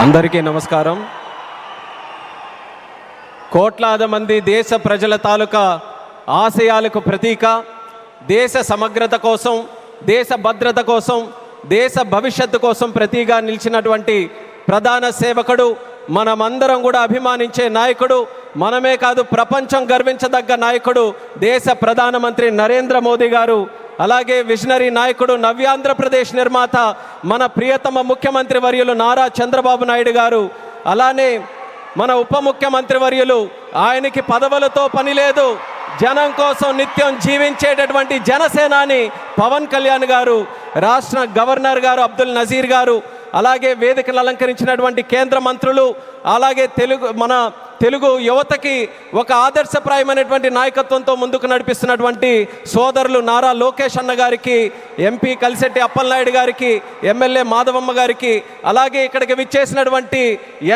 అందరికీ నమస్కారం. కోట్లాది మంది దేశ ప్రజల తాలూకా ఆశయాలకు ప్రతీక, దేశ సమగ్రత కోసం, దేశ భద్రత కోసం, దేశ భవిష్యత్తు కోసం ప్రతీగా నిలిచినటువంటి ప్రధాన సేవకుడు, మనమందరం కూడా అభిమానించే నాయకుడు, మనమే కాదు ప్రపంచం గర్వించదగ్గ నాయకుడు దేశ ప్రధానమంత్రి నరేంద్ర మోదీ గారు. అలాగే విజనరీ నాయకుడు, నవ్యాంధ్రప్రదేశ్ నిర్మాత మన ప్రియతమ ముఖ్యమంత్రి వర్యులు నారా చంద్రబాబు నాయుడు గారు. అలానే మన ఉప ముఖ్యమంత్రి వర్యులు, ఆయనకి పదవులతో పని లేదు, జనం కోసం నిత్యం జీవించేటటువంటి జనసేనాని పవన్ కళ్యాణ్ గారు, రాష్ట్ర గవర్నర్ గారు అబ్దుల్ నజీర్ గారు, అలాగే వేదికలు అలంకరించినటువంటి కేంద్ర మంత్రులు, అలాగే మన తెలుగు యువతకి ఒక ఆదర్శప్రాయమైనటువంటి నాయకత్వంతో ముందుకు నడిపిస్తున్నటువంటి సోదరులు నారా లోకేష్ అన్న గారికి, ఎంపీ కలిశెట్టి అప్పలనాయుడు గారికి, ఎమ్మెల్యే మాధవమ్మ గారికి, అలాగే ఇక్కడికి విచ్చేసినటువంటి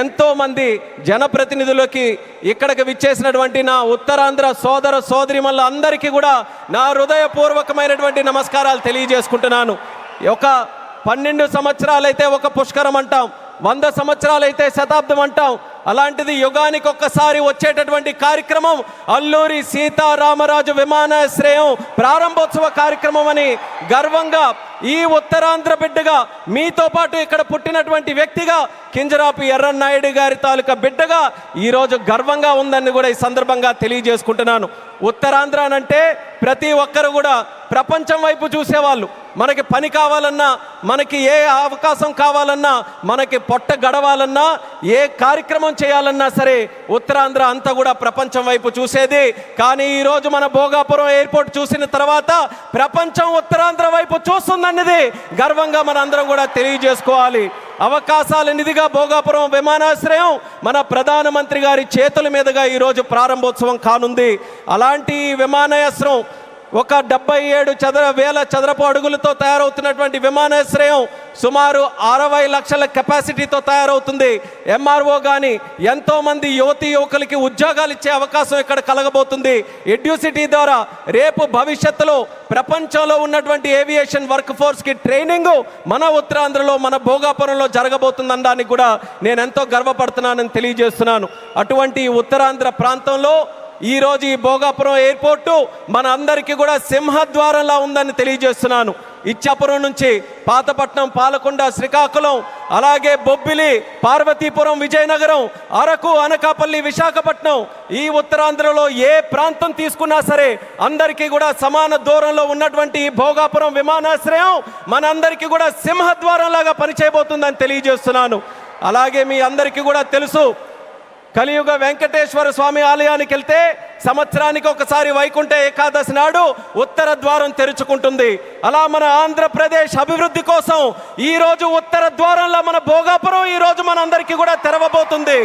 ఎంతోమంది జనప్రతినిధులకి, ఇక్కడికి విచ్చేసినటువంటి నా ఉత్తరాంధ్ర సోదర సోదరిమల్ల అందరికీ కూడా నా హృదయపూర్వకమైనటువంటి నమస్కారాలు తెలియజేసుకుంటున్నాను. ఒక 12 సంవత్సరాలైతే ఒక పుష్కరం అంటాం, 100 సంవత్సరాలైతే శతాబ్దం అంటాం. అలాంటిది యుగానికి ఒక్కసారి వచ్చేటటువంటి కార్యక్రమం అల్లూరి సీతారామరాజు విమానాశ్రయం ప్రారంభోత్సవ కార్యక్రమం అని గర్వంగా, ఈ ఉత్తరాంధ్ర బిడ్డగా, మీతో పాటు ఇక్కడ పుట్టినటువంటి వ్యక్తిగా, కింజరాపు ఎర్రన్నాయుడు గారి తాలూకా బిడ్డగా ఈరోజు గర్వంగా ఉందని కూడా ఈ సందర్భంగా తెలియజేసుకుంటున్నాను. ఉత్తరాంధ్ర అంటే ప్రతి ఒక్కరు కూడా ప్రపంచం వైపు చూసేవాళ్ళు. మనకి పని కావాలన్నా, మనకి ఏ అవకాశం కావాలన్నా, మనకి పొట్ట గడవాలన్నా, ఏ కార్యక్రమం చేయాలన్నా సరే ఉత్తరాంధ్ర అంతా కూడా ప్రపంచం వైపు చూసేది. కానీ ఈరోజు మన భోగాపురం ఎయిర్పోర్ట్ చూసిన తర్వాత ప్రపంచం ఉత్తరాంధ్ర వైపు చూస్తుందన్నది గర్వంగా మనందరం కూడా తెలియజేసుకోవాలి. అవకాశాల నిధిగా భోగాపురం విమానాశ్రయం మన ప్రధానమంత్రి గారి చేతుల మీదుగా ఈరోజు ప్రారంభోత్సవం కానుంది. అలాంటి విమానాశ్రయం ఒక 77,000 చదరపు అడుగులతో తయారవుతున్నటువంటి విమానాశ్రయం సుమారు 60 లక్షల కెపాసిటీతో తయారవుతుంది. ఎంఆర్ఓ కానీ ఎంతోమంది యువతీ యువకులకి ఉద్యోగాలు ఇచ్చే అవకాశం ఇక్కడ కలగబోతుంది. ఎడ్యూసిటీ ద్వారా రేపు భవిష్యత్తులో ప్రపంచంలో ఉన్నటువంటి ఏవియేషన్ వర్క్ ఫోర్స్కి ట్రైనింగ్ మన ఉత్తరాంధ్రలో, మన భోగాపురంలో జరగబోతుందనడానికి కూడా నేను ఎంతో గర్వపడుతున్నానని తెలియజేస్తున్నాను. అటువంటి ఉత్తరాంధ్ర ప్రాంతంలో ఈరోజు ఈ భోగాపురం ఎయిర్పోర్టు మన అందరికీ కూడా సింహద్వారంలా ఉందని తెలియజేస్తున్నాను. ఇచ్చాపురం నుంచి పాతపట్నం, పాలకొండ, శ్రీకాకుళం, అలాగే బొబ్బిలి, పార్వతీపురం, విజయనగరం, అరకు, అనకాపల్లి, విశాఖపట్నం, ఈ ఉత్తరాంధ్రలో ఏ ప్రాంతం తీసుకున్నా సరే అందరికీ కూడా సమాన దూరంలో ఉన్నటువంటి ఈ భోగాపురం విమానాశ్రయం మనందరికీ కూడా సింహద్వారంలాగా పనిచేయబోతుందని తెలియజేస్తున్నాను. అలాగే మీ అందరికీ కూడా తెలుసు, కలియుగ వెంకటేశ్వర స్వామి ఆలయానికి వెళ్తే సంవత్సరానికి ఒకసారి వైకుంఠ ఏకాదశి నాడు ఉత్తర ద్వారం తెరుచుకుంటుంది. అలా మన ఆంధ్రప్రదేశ్ అభివృద్ధి కోసం ఈరోజు ఉత్తర ద్వారంలో మన భోగాపురం ఈరోజు మనందరికీ కూడా తెరవబోతుంది.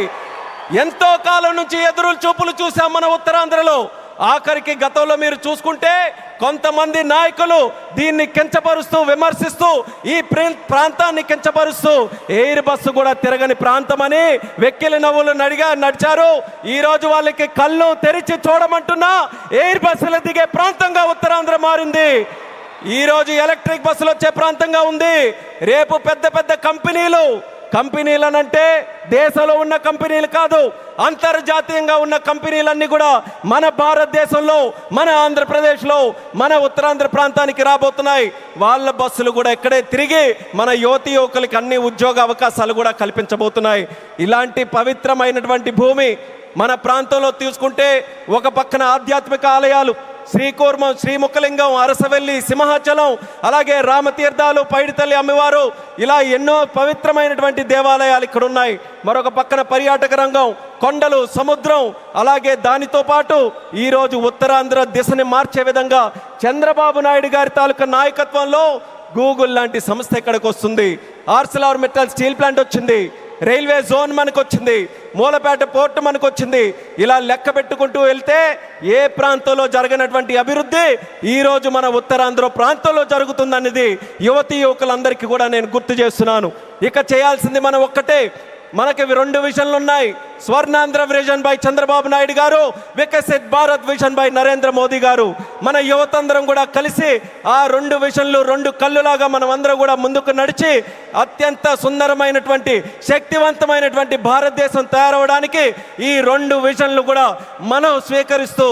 ఎంతో కాలం నుంచి ఎదురు చూపులు చూసాం మన ఉత్తరాంధ్రలో. ఆఖరికి గతంలో మీరు చూసుకుంటే కొంతమంది నాయకులు దీన్ని కించపరుస్తూ, విమర్శిస్తూ, ఈ ప్రాంతాన్ని కించపరుస్తూ ఎయిర్ బస్సు కూడా తిరగని ప్రాంతమని వెక్కిలి నవ్వులు నడిచారు. ఈరోజు వాళ్ళకి కళ్ళు తెరిచి చూడమంటున్నా ఎయిర్ బస్సులు దిగే ప్రాంతంగా ఉత్తరాంధ్ర మారింది. ఈరోజు ఎలక్ట్రిక్ బస్సులు వచ్చే ప్రాంతంగా ఉంది. రేపు పెద్ద పెద్ద కంపెనీలనంటే దేశంలో ఉన్న కంపెనీలు కాదు, అంతర్జాతీయంగా ఉన్న కంపెనీలన్నీ కూడా మన భారతదేశంలో, మన ఆంధ్రప్రదేశ్లో, మన ఉత్తరాంధ్ర ప్రాంతానికి రాబోతున్నాయి. వాళ్ళ బస్సులు కూడా ఇక్కడే తిరిగి మన యువతీ యువకులకి అన్ని ఉద్యోగ అవకాశాలు కూడా కల్పించబోతున్నాయి. ఇలాంటి పవిత్రమైనటువంటి భూమి మన ప్రాంతంలో తీసుకుంటే ఒక పక్కన ఆధ్యాత్మిక ఆలయాలు శ్రీకూర్మం, శ్రీముఖలింగం, అరసవెల్లి, సింహాచలం, అలాగే రామతీర్థాలు, పైడితల్లి అమ్మవారు, ఇలా ఎన్నో పవిత్రమైనటువంటి దేవాలయాలు ఇక్కడ ఉన్నాయి. మరొక పక్కన పర్యాటక రంగం, కొండలు, సముద్రం, అలాగే దానితో పాటు ఈరోజు ఉత్తరాంధ్ర దిశని మార్చే విధంగా చంద్రబాబు నాయుడు గారి తాలూకా నాయకత్వంలో గూగుల్ లాంటి సంస్థ ఇక్కడికి వస్తుంది. ఆర్సిలార్ మెటల్ స్టీల్ ప్లాంట్ వచ్చింది, రైల్వే జోన్ మనకు వచ్చింది, మూలపేట పోర్టు మనకు వచ్చింది. ఇలా లెక్క పెట్టుకుంటూ వెళ్తే ఏ ప్రాంతంలో జరగనటువంటి అభివృద్ధి ఈరోజు మన ఉత్తరాంధ్ర ప్రాంతంలో జరుగుతుందనేది యువతీ యువకులందరికీ కూడా నేను గుర్తు చేస్తున్నాను. ఇక చేయాల్సింది మనం ఒక్కటే, మనకి రెండు విజన్లు ఉన్నాయి. స్వర్ణాంధ్ర విజన్ బై చంద్రబాబు నాయుడు గారు, వికసిత్ భారత్ విజన్ బై నరేంద్ర మోదీ గారు. మన యువతందరం కూడా కలిసి ఆ రెండు విజన్లు రెండు కళ్ళులాగా మనం అందరం కూడా ముందుకు నడిచి అత్యంత సుందరమైనటువంటి శక్తివంతమైనటువంటి భారతదేశం తయారవడానికి ఈ రెండు విజన్లు కూడా మనం స్వీకరిస్తూ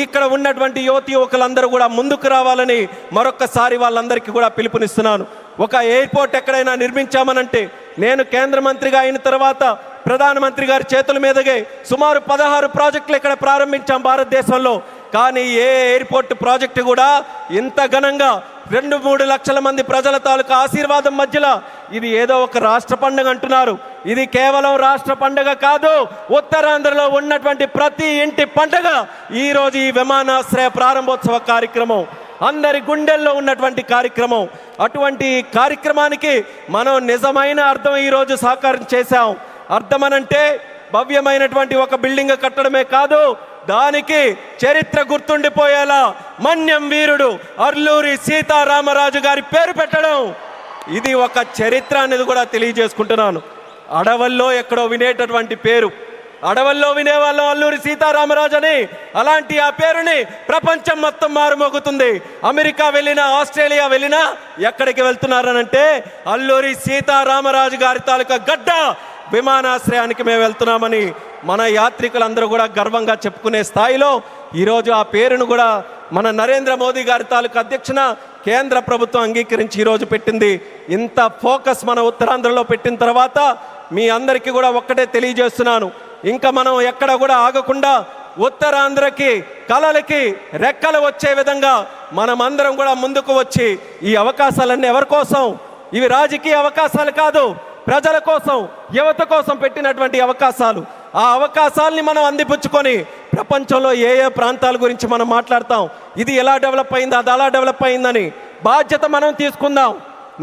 ఇక్కడ ఉన్నటువంటి యువకులందరూ కూడా ముందుకు రావాలని మరొక్కసారి వాళ్ళందరికీ కూడా పిలుపునిస్తున్నాను. ఒక ఎయిర్పోర్ట్ ఎక్కడైనా నిర్మించామనంటే, నేను కేంద్ర మంత్రిగా అయిన తర్వాత ప్రధానమంత్రి గారి చేతుల మీదుగా సుమారు 16 ప్రాజెక్టులు ఇక్కడ ప్రారంభించాం భారతదేశంలో. కానీ ఏ ఎయిర్పోర్ట్ ప్రాజెక్టు కూడా ఇంత ఘనంగా 2-3 లక్షల మంది ప్రజల తాలూకా ఆశీర్వాదం మధ్యలో, ఇది ఏదో ఒక రాష్ట్ర పండుగ అంటున్నారు. ఇది కేవలం రాష్ట్ర పండుగ కాదు, ఉత్తరాంధ్రలో ఉన్నటువంటి ప్రతి ఇంటి పండుగ ఈరోజు ఈ విమానాశ్రయ ప్రారంభోత్సవ కార్యక్రమం, అందరి గుండెల్లో ఉన్నటువంటి కార్యక్రమం. అటువంటి కార్యక్రమానికి మనం నిజమైన అర్థం ఈరోజు సాకారం చేశాం. అర్థమనంటే భవ్యమైనటువంటి ఒక బిల్డింగ్ కట్టడమే కాదు, దానికి చరిత్ర గుర్తుండిపోయేలా మన్యం వీరుడు అల్లూరి సీతారామరాజు గారి పేరు పెట్టడం, ఇది ఒక చరిత్ర అనేది కూడా తెలియజేసుకుంటున్నాను. అడవుల్లో ఎక్కడో వినేటటువంటి పేరు, అడవుల్లో వినేవాళ్ళం అల్లూరి సీతారామరాజు అని. అలాంటి ఆ పేరుని ప్రపంచం మొత్తం మారుమోగుతుంది. అమెరికా వెళ్ళినా, ఆస్ట్రేలియా వెళ్ళినా ఎక్కడికి వెళ్తున్నారనంటే అల్లూరి సీతారామరాజు గారి తాలూకా గడ్డ విమానాశ్రయానికి మేము వెళ్తున్నామని మన యాత్రికులందరూ కూడా గర్వంగా చెప్పుకునే స్థాయిలో ఈరోజు ఆ పేరును కూడా మన నరేంద్ర మోదీ గారి తాలూకా అధ్యక్షన కేంద్ర ప్రభుత్వం అంగీకరించి ఈరోజు పెట్టింది. ఇంత ఫోకస్ మన ఉత్తరాంధ్రలో పెట్టిన తర్వాత మీ అందరికీ కూడా ఒక్కటే తెలియజేస్తున్నాను, ఇంకా మనం ఎక్కడ కూడా ఆగకుండా ఉత్తరాంధ్రకి కళలకి రెక్కలు వచ్చే విధంగా మనం అందరం కూడా ముందుకు వచ్చి ఈ అవకాశాలన్నీ ఎవరి కోసం? ఇవి రాజకీయ అవకాశాలు కాదు, ప్రజల కోసం, యువత కోసం పెట్టినటువంటి అవకాశాలు. ఆ అవకాశాలని మనం అందిపుచ్చుకొని ప్రపంచంలో ఏ ఏ ప్రాంతాల గురించి మనం మాట్లాడతాం, ఇది ఎలా డెవలప్ అయింది, అది అలా డెవలప్ అయిందని బాధ్యత మనం తీసుకుందాం.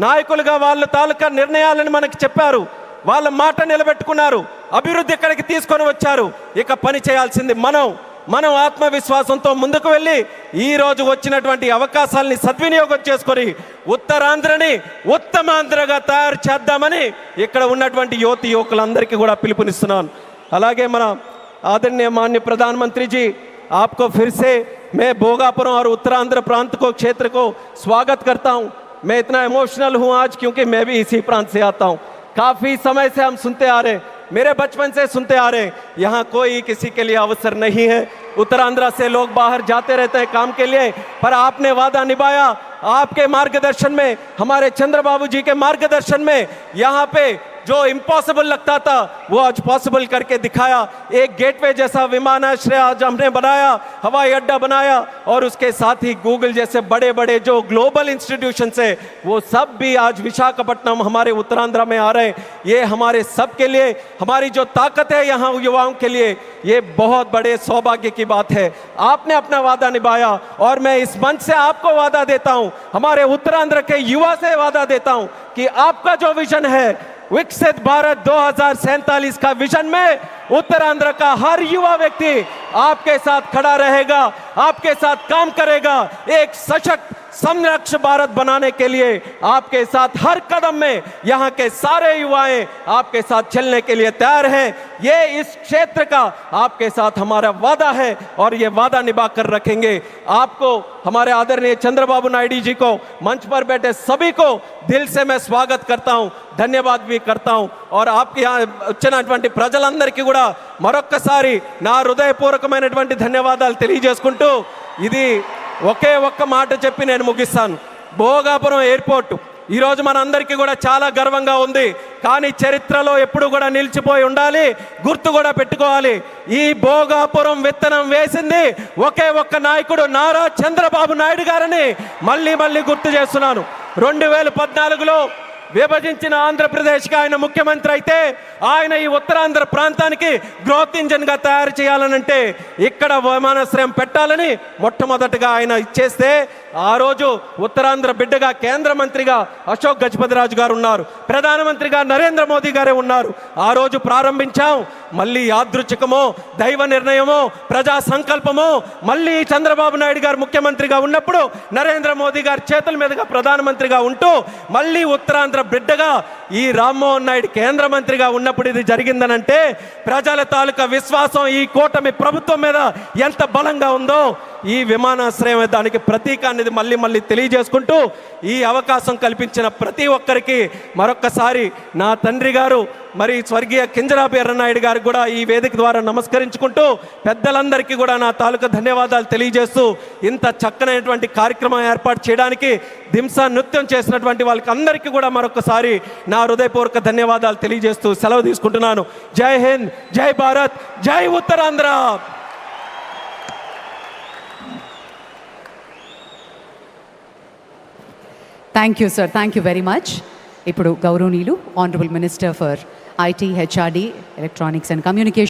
నాయకులుగా వాళ్ళ తాలూకా నిర్ణయాలను మనకి చెప్పారు, వాళ్ళ మాట నిలబెట్టుకున్నారు, అభివృద్ధి ఇక్కడికి తీసుకొని వచ్చారు. ఇక పని చేయాల్సింది మనం ఆత్మవిశ్వాసంతో ముందుకు వెళ్ళి ఈరోజు వచ్చినటువంటి అవకాశాలని సద్వినియోగం చేసుకొని ఉత్తరాంధ్రని ఉత్తమాంధ్రగా తయారు చేద్దామని ఇక్కడ ఉన్నటువంటి యువకులందరికీ కూడా పిలుపునిస్తున్నాను. అలాగే మన आदरणीय माननीय प्रधानमंत्री जी, आपको फिर से मैं भोगापुरम और उत्तरांध्र प्रांत को क्षेत्र को स्वागत करता हूं. मैं इतना इमोशनल हूं आज क्योंकि मैं भी इसी प्रांत से आता हूं. काफ़ी समय से हम सुनते आ रहे, मेरे बचपन से सुनते आ रहे, यहाँ कोई किसी के लिए अवसर नहीं है. उत्तरांध्र से लोग बाहर जाते रहते हैं काम के लिए, पर आपने वादा निभाया. आपके मार्गदर्शन में, हमारे चंद्रबाबू जी के मार्गदर्शन में यहाँ पे जो इम्पॉसिबल लगता था वो आज पॉसिबल करके दिखाया. एक गेटवे जैसा विमानाश्रय आज हमने बनाया, हवाई अड्डा बनाया, और उसके साथ ही गूगल जैसे बड़े बड़े जो ग्लोबल इंस्टीट्यूशन है वो सब भी आज विशाखापट्टनम हमारे उत्तरांध्र में आ रहे हैं. ये हमारे सब के लिए, हमारी जो ताकत है यहाँ युवाओं के लिए, ये बहुत बड़े सौभाग्य की बात है. आपने अपना वादा निभाया और मैं इस मंच से आपको वादा देता हूँ, हमारे उत्तरांध्र के युवा से वादा देता हूँ कि आपका जो विजन है विकसित भारत 2047 का विजन में उत्तरांध्र का हर युवा व्यक्ति आपके साथ खड़ा रहेगा, आपके साथ काम करेगा. एक सशक्त समृद्ध भारत बनाने के लिए आपके साथ हर कदम में यहाँ के सारे युवाएं आपके साथ चलने के लिए तैयार हैं. ये इस क्षेत्र का आपके साथ हमारा वादा है और ये वादा निभा कर रखेंगे. आपको, हमारे आदरणीय चंद्रबाबू नायडू जी को, मंच पर बैठे सभी को दिल से मैं स्वागत करता हूँ, ధన్యవాద్ भी करता हूँ. और आपके यहाँ వచ్చినటువంటి ప్రజలందరికీ కూడా మరొక్కసారి నా హృదయపూర్వకమైనటువంటి ధన్యవాదాలు తెలియజేసుకుంటూ ఇది ఒకే ఒక్క మాట చెప్పి నేను ముగిస్తాను. భోగాపురం ఎయిర్పోర్ట్ ఈరోజు మనందరికీ కూడా చాలా గర్వంగా ఉంది, కానీ చరిత్రలో ఎప్పుడు కూడా నిలిచిపోయి ఉండాలి, గుర్తు కూడా పెట్టుకోవాలి. ఈ భోగాపురం విత్తనం వేసింది ఒకే ఒక్క నాయకుడు, నారా చంద్రబాబు నాయుడు గారని మళ్ళీ మళ్ళీ గుర్తు చేస్తున్నాను. 2014లో విభజించిన ఆంధ్రప్రదేశ్కి ఆయన ముఖ్యమంత్రి అయితే ఆయన ఈ ఉత్తరాంధ్ర ప్రాంతానికి గ్రోత్ ఇంజన్గా తయారు చేయాలనంటే ఇక్కడ విమానాశ్రయం పెట్టాలని మొట్టమొదటిగా ఆయన ఇచ్చేస్తే ఆ రోజు ఉత్తరాంధ్ర బిడ్డగా కేంద్ర మంత్రిగా అశోక్ గజపతిరాజు గారు ఉన్నారు, ప్రధానమంత్రిగా నరేంద్ర మోదీ గారే ఉన్నారు. ఆ రోజు ప్రారంభించాం. మళ్ళీ యాదృచ్ఛికమో దైవ నిర్ణయమో ప్రజా సంకల్పమో మళ్ళీ చంద్రబాబు నాయుడు గారు ముఖ్యమంత్రిగా ఉన్నప్పుడు నరేంద్ర మోదీ గారి చేతుల మీదుగా ప్రధానమంత్రిగా ఉంటూ మళ్ళీ ఉత్తరాంధ్ర బిడ్డగా ఈ రామ్మోహన్ నాయుడు కేంద్ర మంత్రిగా ఉన్నప్పుడు ఇది జరిగిందనంటే ప్రజల తాలూకా విశ్వాసం ఈ కూటమి ప్రభుత్వం మీద ఎంత బలంగా ఉందో ఈ విమానాశ్రయం దానికి ప్రతీక అనేది మళ్ళీ తెలియజేసుకుంటూ ఈ అవకాశం కల్పించిన ప్రతి ఒక్కరికి మరొక్కసారి నా తండ్రి గారు మరి స్వర్గీయ కింజరాపు ఎర్రనాయుడు గారికి కూడా ఈ వేదిక ద్వారా నమస్కరించుకుంటూ పెద్దలందరికీ కూడా నా తాలూకా ధన్యవాదాలు తెలియజేస్తూ ఇంత చక్కనైనటువంటి కార్యక్రమం ఏర్పాటు చేయడానికి దింసా నృత్యం చేసినటువంటి వాళ్ళకి అందరికీ కూడా మరొకసారి నా హృదయపూర్వక ధన్యవాదాలు తెలియజేస్తూ సెలవు తీసుకుంటున్నాను. జై హింద్, జై భారత్, జై Uttarandhra. Thank you sir, thank you very much. ఇప్పుడు గౌరవనీయులు honourable minister for IT, HRD, electronics and communication